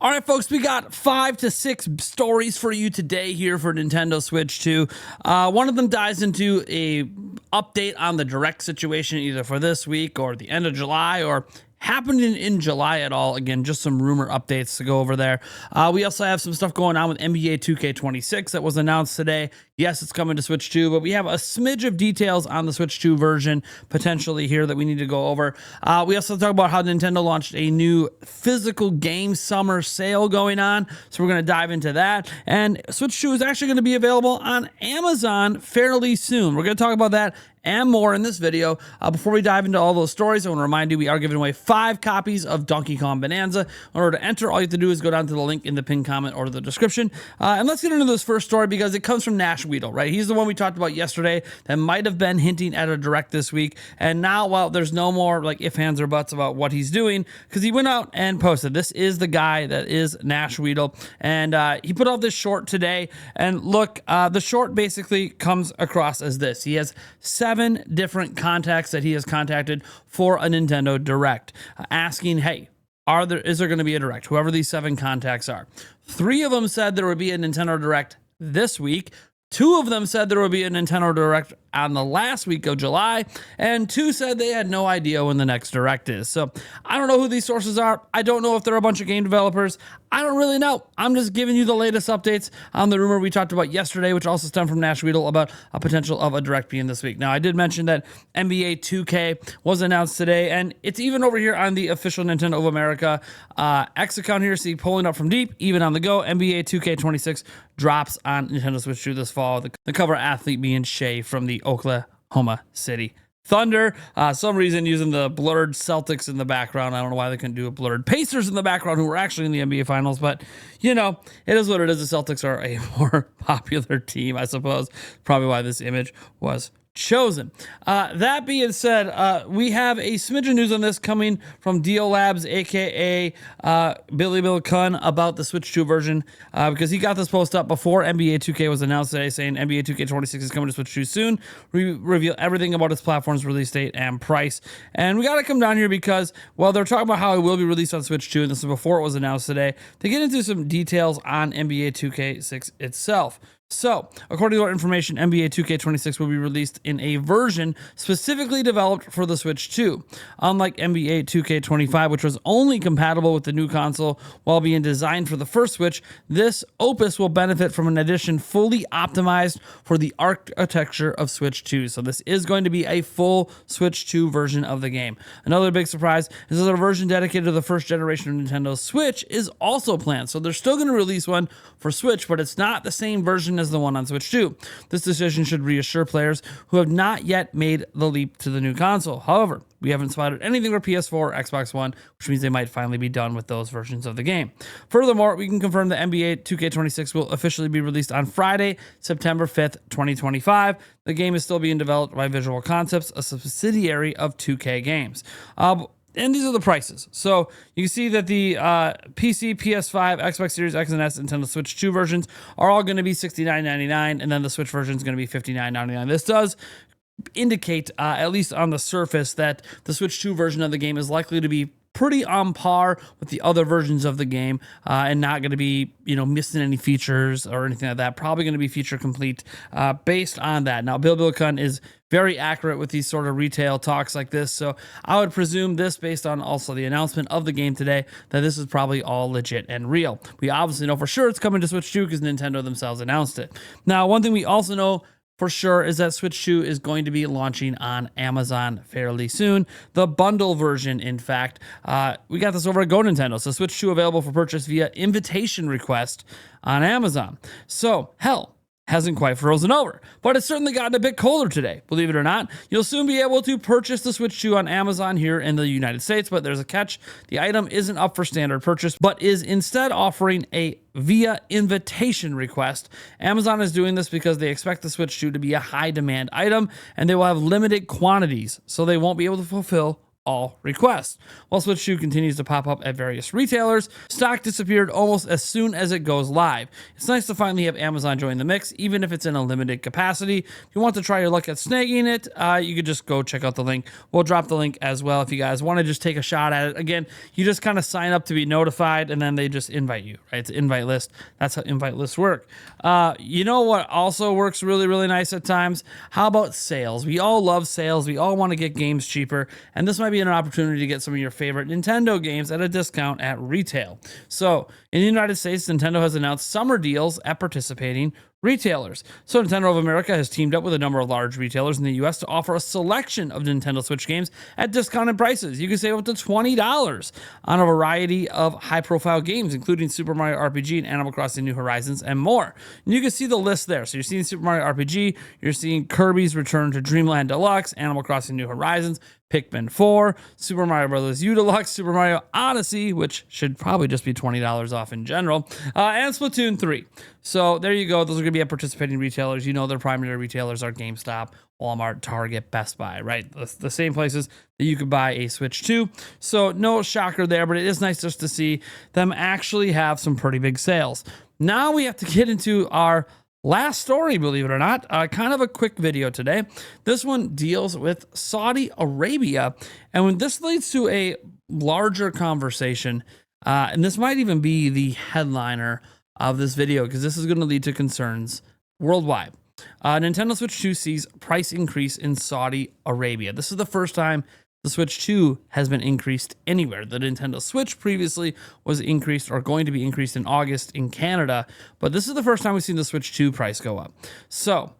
All right, folks, we got 5 to 6 stories for you today here for Nintendo Switch 2. One of them dives into a update on the Direct situation, either for this week or the end of July or happened in July at all. Again, just some rumor updates to go over there. We also have some stuff going on with NBA 2K26 that was announced today. Yes, it's coming to Switch 2, but we have a smidge of details on the Switch 2 version potentially here that we need to go over. We also talk about how Nintendo launched a new physical game summer sale going on, so we're going to dive into that. And Switch 2 is actually going to be available on Amazon fairly soon. We're going to talk about that and more in this video. Before we dive into all those stories, I want to remind you we are giving away 5 copies of Donkey Kong Bonanza. In order to enter, all you have to do is go down to the link in the pinned comment or the description. And let's get into this first story because it comes from Nash Weedle, right? He's the one we talked about yesterday that might have been hinting at a Direct this week. And now, well, there's no more like ifs, ands, or buts about what he's doing because he went out and posted. This is the guy that is Nash Weedle. And he put out this short today. And look, the short basically comes across as this. He has 7 different contacts that he has contacted for a Nintendo Direct, asking, hey, is there going to be a Direct? Whoever these 7 contacts are. 3 of them said there would be a Nintendo Direct this week. 2 of them said there would be a Nintendo Direct on the last week of July, and 2 said they had no idea when the next Direct is. So I don't know who these sources are. I don't know if they're a bunch of game developers. I don't really know. I'm just giving you the latest updates on the rumor we talked about yesterday, which also stemmed from Nash Weedle about a potential of a Direct being this week. Now, I did mention that NBA 2K was announced today, and it's even over here on the official Nintendo of America X account here. See, pulling up from deep, even on the go, NBA 2K26 drops on Nintendo Switch 2 this fall. The cover athlete being Shea from the Oklahoma City Thunder. Some reason using the blurred Celtics in the background. I don't know why they couldn't do a blurred Pacers in the background who were actually in the NBA Finals, but you know, it is what it is. The Celtics are a more popular team, I suppose. Probably why this image was chosen. That being said, we have a smidge of news on this coming from Deal Labs, aka Billy Bill Kunn, about the Switch 2 version, because he got this post up before NBA 2K was announced today, saying NBA 2K26 is coming to Switch 2 soon. We reveal everything about its platform's release date and price. And we got to come down here because, well, they're talking about how it will be released on Switch 2, and this is before it was announced today. They get into some details on NBA 2K6 itself. So, according to our information, NBA 2K26 will be released in a version specifically developed for the Switch 2. Unlike NBA 2K25, which was only compatible with the new console while being designed for the first Switch, this opus will benefit from an edition fully optimized for the architecture of Switch 2. So this is going to be a full Switch 2 version of the game. Another big surprise is that a version dedicated to the first generation of Nintendo Switch is also planned. So they're still going to release one for Switch, but it's not the same version as the one on Switch 2. This decision should reassure players who have not yet made the leap to the new console. However, we haven't spotted anything for PS4 or Xbox One, which means they might finally be done with those versions of the game. Furthermore, we can confirm that NBA 2K26 will officially be released on Friday, September 5th, 2025. The game is still being developed by Visual Concepts, a subsidiary of 2K Games. And these are the prices. So you can see that the PC, PS5, Xbox Series X and S, Nintendo Switch 2 versions are all going to be $69.99, and then the Switch version is going to be $59.99. This does indicate, at least on the surface, that the Switch 2 version of the game is likely to be pretty on par with the other versions of the game, and not going to be, missing any features or anything like that. Probably going to be feature complete based on that. Now, Bill Kunn is very accurate with these sort of retail talks like this, so I would presume this, based on also the announcement of the game today, that this is probably all legit and real. We obviously know for sure it's coming to Switch 2 because Nintendo themselves announced it. Now, one thing we also know for sure is that Switch 2 is going to be launching on Amazon fairly soon. The bundle version, in fact. We got this over at Go Nintendo. So Switch 2 available for purchase via invitation request on Amazon. So, hell, hasn't quite frozen over, but it's certainly gotten a bit colder today. Believe it or not, you'll soon be able to purchase the Switch 2 on Amazon here in the United States, but there's a catch. The item isn't up for standard purchase, but is instead offering a via invitation request. Amazon is doing this because they expect the Switch 2 to be a high demand item, and they will have limited quantities, so they won't be able to fulfill all requests. While Switch 2 continues to pop up at various retailers, stock disappeared almost as soon as it goes live. It's nice to finally have Amazon join the mix, even if it's in a limited capacity. If you want to try your luck at snagging it, you could just go check out the link. We'll drop the link as well if you guys want to just take a shot at it. Again, you just kind of sign up to be notified, and then they just invite you, right? It's an invite list. That's how invite lists work. You know what also works really, really nice at times? How about sales? We all love sales. We all want to get games cheaper, and this might be an opportunity to get some of your favorite Nintendo games at a discount at retail. So in the United States, Nintendo has announced summer deals at participating retailers. So Nintendo of America has teamed up with a number of large retailers in the US to offer a selection of Nintendo Switch games at discounted prices. You can save up to $20 on a variety of high-profile games, including Super Mario RPG and Animal Crossing New Horizons and more. And you can see the list there. So you're seeing Super Mario RPG, you're seeing Kirby's Return to Dreamland Deluxe, Animal Crossing New Horizons, Pikmin 4, Super Mario Bros. U Deluxe, Super Mario Odyssey, which should probably just be $20 off in general, and Splatoon 3. So there you go. Those are going to be at participating retailers. You know their primary retailers are GameStop, Walmart, Target, Best Buy, right? The same places that you could buy a Switch 2. So no shocker there, but it is nice just to see them actually have some pretty big sales. Now we have to get into our last story, believe it or not, kind of a quick video today. This one deals with Saudi Arabia, and when this leads to a larger conversation, and this might even be the headliner of this video, because this is going to lead to concerns worldwide. Nintendo Switch 2 sees price increase in Saudi Arabia. This is the first time the Switch 2 has been increased anywhere. The Nintendo Switch previously was increased or going to be increased in August in Canada, but this is the first time we've seen the Switch 2 price go up. So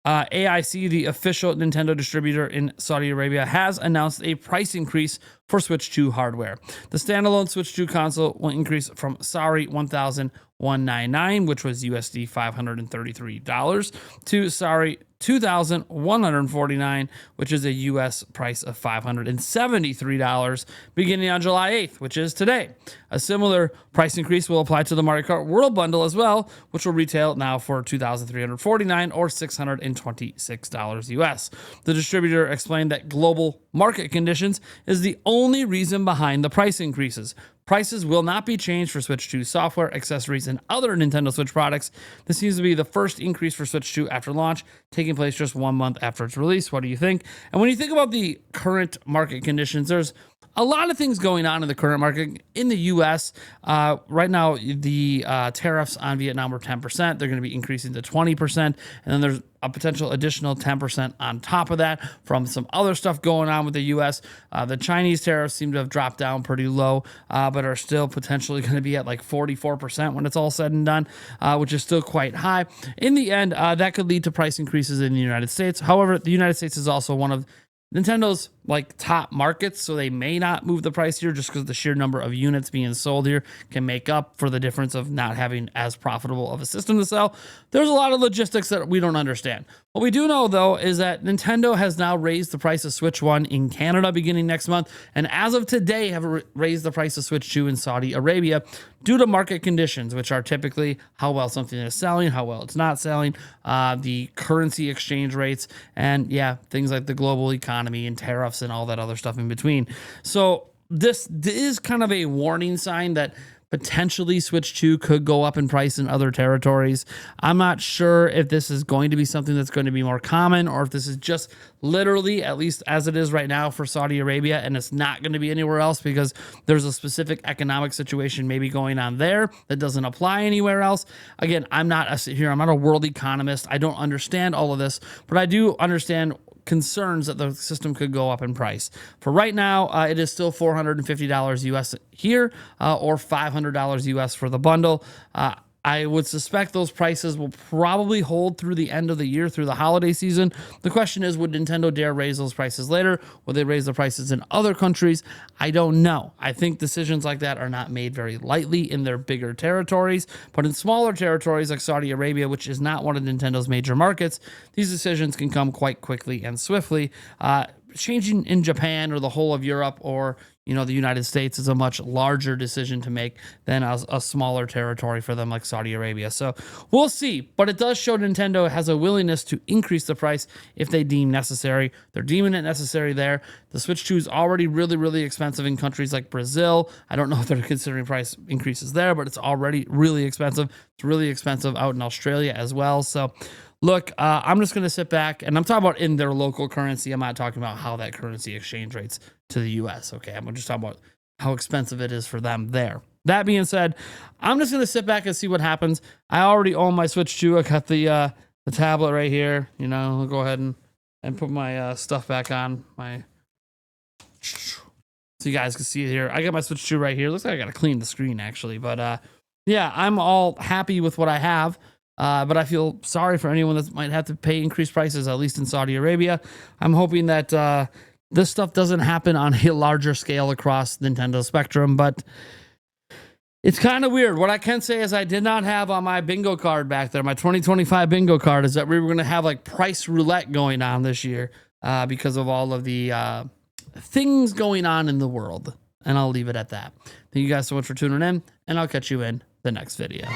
AIC, the official Nintendo distributor in Saudi Arabia, has announced a price increase for Switch 2 hardware. The standalone Switch 2 console will increase from Saudi $1,199, which was USD $533, to Saudi $2,149, which is a US price of $573, beginning on July 8th, which is today. A similar price increase will apply to the Mario Kart World Bundle as well, which will retail now for $2,349 or $626 US. The distributor explained that global market conditions is the only reason behind the price increases. Prices will not be changed for Switch 2 software, accessories, and other Nintendo Switch products. This seems to be the first increase for Switch 2 after launch, taking place just 1 month after its release. What do you think? And when you think about the current market conditions, there's a lot of things going on in the current market. In the U.S., right now, the tariffs on Vietnam were 10%. They're going to be increasing to 20%. And then there's a potential additional 10% on top of that from some other stuff going on with the U.S. The Chinese tariffs seem to have dropped down pretty low, but are still potentially going to be at like 44% when it's all said and done, which is still quite high. In the end, that could lead to price increases in the United States. However, the United States is also one of Nintendo's like top markets, so they may not move the price here just because the sheer number of units being sold here can make up for the difference of not having as profitable of a system to sell. There's a lot of logistics that we don't understand. What we do know, though, is that Nintendo has now raised the price of Switch 1 in Canada beginning next month, and as of today have raised the price of Switch 2 in Saudi Arabia due to market conditions, which are typically how well something is selling, how well it's not selling, the currency exchange rates, and yeah, things like the global economy and tariffs and all that other stuff in between. So this is kind of a warning sign that potentially Switch 2 could go up in price in other territories. I'm not sure if this is going to be something that's going to be more common or if this is just literally, at least as it is right now for Saudi Arabia, and it's not going to be anywhere else because there's a specific economic situation maybe going on there that doesn't apply anywhere else. Again, I'm not a world economist. I don't understand all of this, but I do understand concerns that the system could go up in price. For right now, it is still $450 US here, or $500 US for the bundle. I would suspect those prices will probably hold through the end of the year, through the holiday season. The question is, would Nintendo dare raise those prices later? Will they raise the prices in other countries? I don't know. I think decisions like that are not made very lightly in their bigger territories, but in smaller territories like Saudi Arabia, which is not one of Nintendo's major markets, these decisions can come quite quickly and swiftly. Changing in Japan or the whole of Europe or the United States is a much larger decision to make than a smaller territory for them like Saudi Arabia. So we'll see. But it does show Nintendo has a willingness to increase the price if they deem necessary. They're deeming it necessary there. The Switch 2 is already really, really expensive in countries like Brazil. I don't know if they're considering price increases there, but it's already really expensive. It's really expensive out in Australia as well. So look, I'm just going to sit back, and I'm talking about in their local currency. I'm not talking about how that currency exchange rates to the U.S., okay? I'm just talking about how expensive it is for them there. That being said, I'm just going to sit back and see what happens. I already own my Switch 2. I got the tablet right here. I'll go ahead and put my stuff back on. So you guys can see it here. I got my Switch 2 right here. Looks like I got to clean the screen, actually. But, yeah, I'm all happy with what I have. But I feel sorry for anyone that might have to pay increased prices, at least in Saudi Arabia. I'm hoping that this stuff doesn't happen on a larger scale across Nintendo spectrum, but it's kind of weird. What I can say is I did not have on my bingo card back there, my 2025 bingo card, is that we were going to have like price roulette going on this year because of all of the things going on in the world. And I'll leave it at that. Thank you guys so much for tuning in, and I'll catch you in the next video.